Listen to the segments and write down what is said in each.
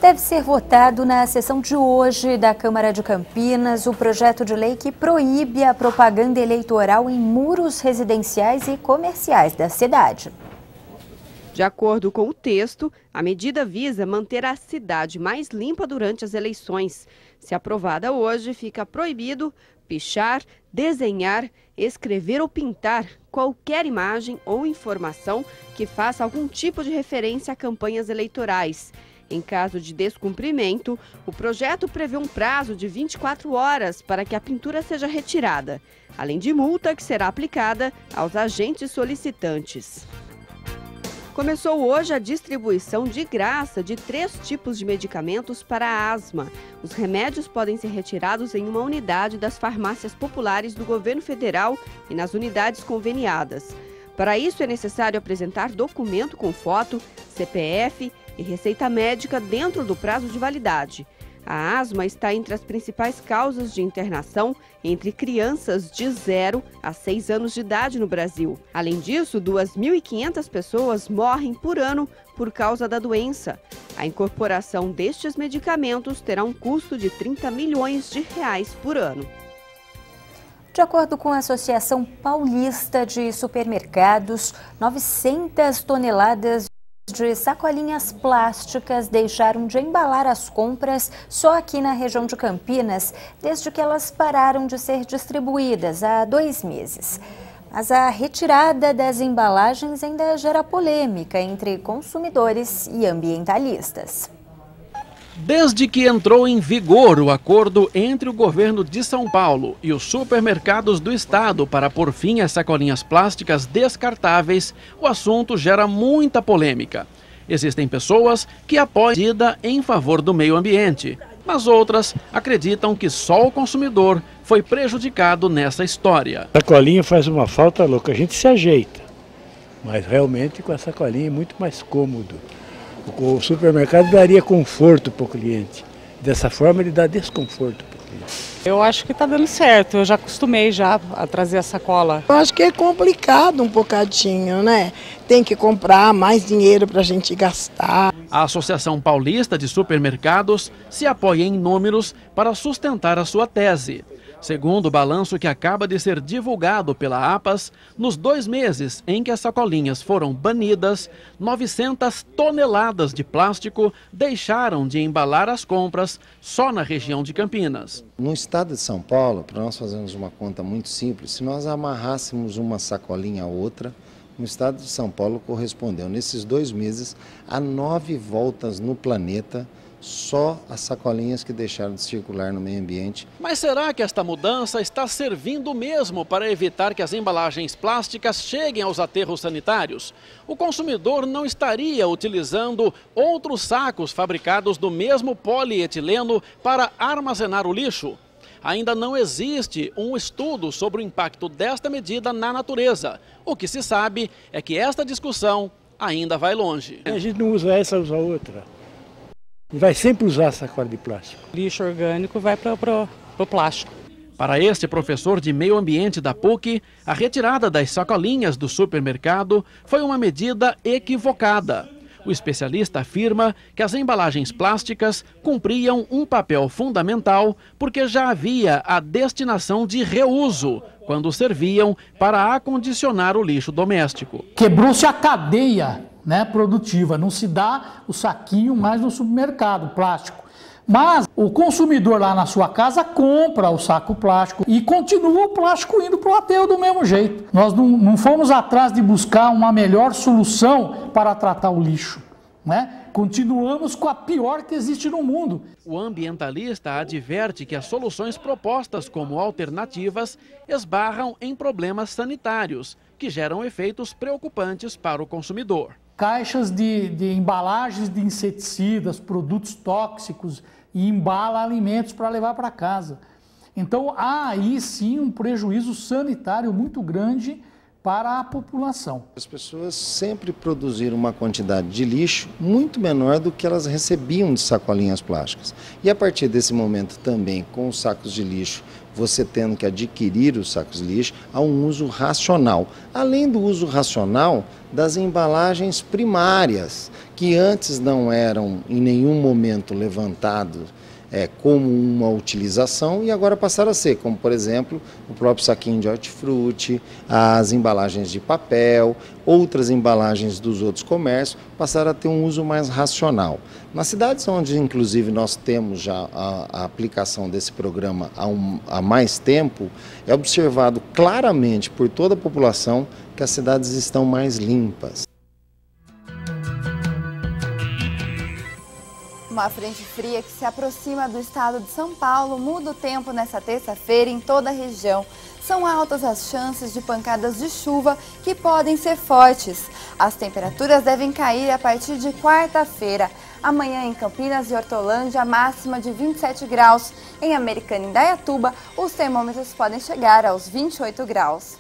Deve ser votado na sessão de hoje da Câmara de Campinas o projeto de lei que proíbe a propaganda eleitoral em muros residenciais e comerciais da cidade. De acordo com o texto, a medida visa manter a cidade mais limpa durante as eleições. Se aprovada hoje, fica proibido pichar, desenhar, escrever ou pintar qualquer imagem ou informação que faça algum tipo de referência a campanhas eleitorais. Em caso de descumprimento, o projeto prevê um prazo de 24 horas para que a pintura seja retirada, além de multa que será aplicada aos agentes solicitantes. Começou hoje a distribuição de graça de 3 tipos de medicamentos para a asma. Os remédios podem ser retirados em uma unidade das farmácias populares do governo federal e nas unidades conveniadas. Para isso é necessário apresentar documento com foto, CPF e receita médica dentro do prazo de validade. A asma está entre as principais causas de internação entre crianças de 0 a 6 anos de idade no Brasil. Além disso, 2.500 pessoas morrem por ano por causa da doença. A incorporação destes medicamentos terá um custo de 30 milhões de reais por ano. De acordo com a Associação Paulista de Supermercados, 900 toneladas de sacolinhas plásticas deixaram de embalar as compras só aqui na região de Campinas, desde que elas pararam de ser distribuídas há 2 meses. Mas a retirada das embalagens ainda gera polêmica entre consumidores e ambientalistas. Desde que entrou em vigor o acordo entre o governo de São Paulo e os supermercados do estado para pôr fim às sacolinhas plásticas descartáveis, o assunto gera muita polêmica. Existem pessoas que apoiam a medida em favor do meio ambiente, mas outras acreditam que só o consumidor foi prejudicado nessa história. A sacolinha faz uma falta louca, a gente se ajeita, mas realmente com a sacolinha é muito mais cômodo. O supermercado daria conforto para o cliente. Dessa forma ele dá desconforto para o cliente. Eu acho que está dando certo, eu já acostumei a trazer a sacola. Eu acho que é complicado um bocadinho, né? Tem que comprar mais dinheiro para a gente gastar. A Associação Paulista de Supermercados se apoia em números para sustentar a sua tese. Segundo o balanço que acaba de ser divulgado pela APAS, nos 2 meses em que as sacolinhas foram banidas, 900 toneladas de plástico deixaram de embalar as compras só na região de Campinas. No estado de São Paulo, para nós fazermos uma conta muito simples, se nós amarrássemos uma sacolinha a outra, no estado de São Paulo correspondeu nesses 2 meses a 9 voltas no planeta, só as sacolinhas que deixaram de circular no meio ambiente. Mas será que esta mudança está servindo mesmo para evitar que as embalagens plásticas cheguem aos aterros sanitários? O consumidor não estaria utilizando outros sacos fabricados do mesmo polietileno para armazenar o lixo? Ainda não existe um estudo sobre o impacto desta medida na natureza. O que se sabe é que esta discussão ainda vai longe. A gente não usa essa, usa outra. E vai sempre usar sacola de plástico. O lixo orgânico vai para o plástico. Para este professor de meio ambiente da PUC, a retirada das sacolinhas do supermercado foi uma medida equivocada. O especialista afirma que as embalagens plásticas cumpriam um papel fundamental porque já havia a destinação de reuso, quando serviam para acondicionar o lixo doméstico. Quebrou-se a cadeia, né, produtiva, não se dá o saquinho mais no supermercado, plástico. Mas o consumidor lá na sua casa compra o saco plástico e continua o plástico indo para o aterro do mesmo jeito. Nós não fomos atrás de buscar uma melhor solução para tratar o lixo, né? Continuamos com a pior que existe no mundo. O ambientalista adverte que as soluções propostas como alternativas esbarram em problemas sanitários, que geram efeitos preocupantes para o consumidor. Caixas de embalagens de inseticidas, produtos tóxicos e embala alimentos para levar para casa. Então há aí sim um prejuízo sanitário muito grande para a população. As pessoas sempre produziram uma quantidade de lixo muito menor do que elas recebiam de sacolinhas plásticas. E a partir desse momento também, com os sacos de lixo você tendo que adquirir os sacos lixo, a um uso racional. Além do uso racional das embalagens primárias, que antes não eram em nenhum momento levantados como uma utilização e agora passaram a ser, como por exemplo o próprio saquinho de hortifruti, as embalagens de papel, outras embalagens dos outros comércios passaram a ter um uso mais racional. Nas cidades onde inclusive nós temos já a aplicação desse programa há mais tempo, é observado claramente por toda a população que as cidades estão mais limpas. Uma frente fria que se aproxima do estado de São Paulo muda o tempo nesta terça-feira em toda a região. São altas as chances de pancadas de chuva que podem ser fortes. As temperaturas devem cair a partir de quarta-feira. Amanhã em Campinas e Hortolândia, máxima de 27 graus. Em Americana e Indaiatuba, os termômetros podem chegar aos 28 graus.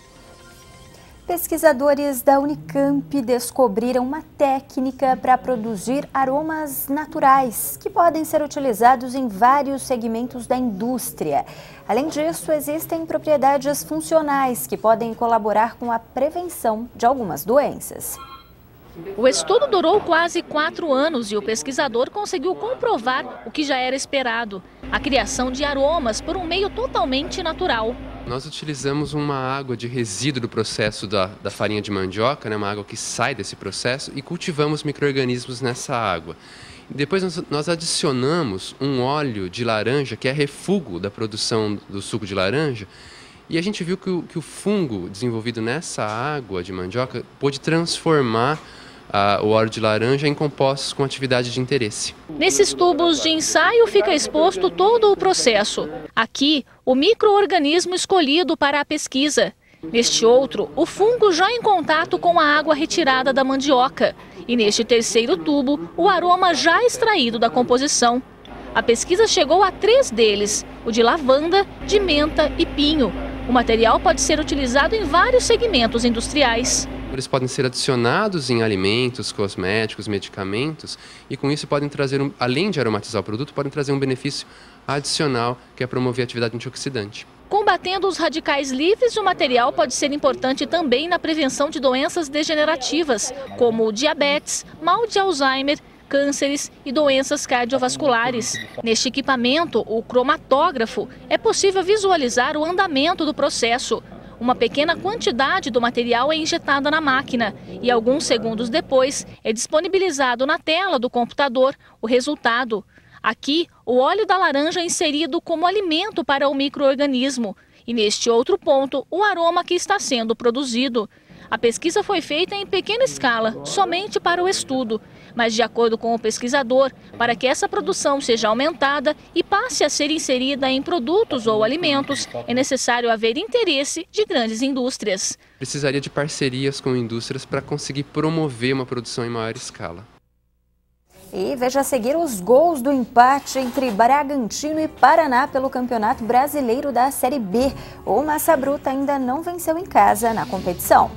Pesquisadores da Unicamp descobriram uma técnica para produzir aromas naturais, que podem ser utilizados em vários segmentos da indústria. Além disso, existem propriedades funcionais que podem colaborar com a prevenção de algumas doenças. O estudo durou quase 4 anos e o pesquisador conseguiu comprovar o que já era esperado: a criação de aromas por um meio totalmente natural. Nós utilizamos uma água de resíduo do processo da farinha de mandioca, né, uma água que sai desse processo, e cultivamos micro-organismos nessa água. Depois nós adicionamos um óleo de laranja, que é refúgio da produção do suco de laranja, e a gente viu que o fungo desenvolvido nessa água de mandioca pôde transformar o óleo de laranja em compostos com atividade de interesse. Nesses tubos de ensaio fica exposto todo o processo. Aqui, o micro-organismo escolhido para a pesquisa. Neste outro, o fungo já em contato com a água retirada da mandioca. E neste terceiro tubo, o aroma já extraído da composição. A pesquisa chegou a 3 deles, o de lavanda, de menta e pinho. O material pode ser utilizado em vários segmentos industriais. Eles podem ser adicionados em alimentos, cosméticos, medicamentos, e com isso podem trazer, além de aromatizar o produto, podem trazer um benefício adicional, que é promover a atividade antioxidante. Combatendo os radicais livres, o material pode ser importante também na prevenção de doenças degenerativas, como diabetes, mal de Alzheimer, cânceres e doenças cardiovasculares. Neste equipamento, o cromatógrafo, é possível visualizar o andamento do processo. Uma pequena quantidade do material é injetada na máquina e alguns segundos depois é disponibilizado na tela do computador o resultado. Aqui, o óleo da laranja é inserido como alimento para o micro-organismo e neste outro ponto, o aroma que está sendo produzido. A pesquisa foi feita em pequena escala, somente para o estudo. Mas, de acordo com o pesquisador, para que essa produção seja aumentada e passe a ser inserida em produtos ou alimentos, é necessário haver interesse de grandes indústrias. Precisaria de parcerias com indústrias para conseguir promover uma produção em maior escala. E veja a seguir os gols do empate entre Bragantino e Paraná pelo Campeonato Brasileiro da Série B. O Massa Bruta ainda não venceu em casa na competição.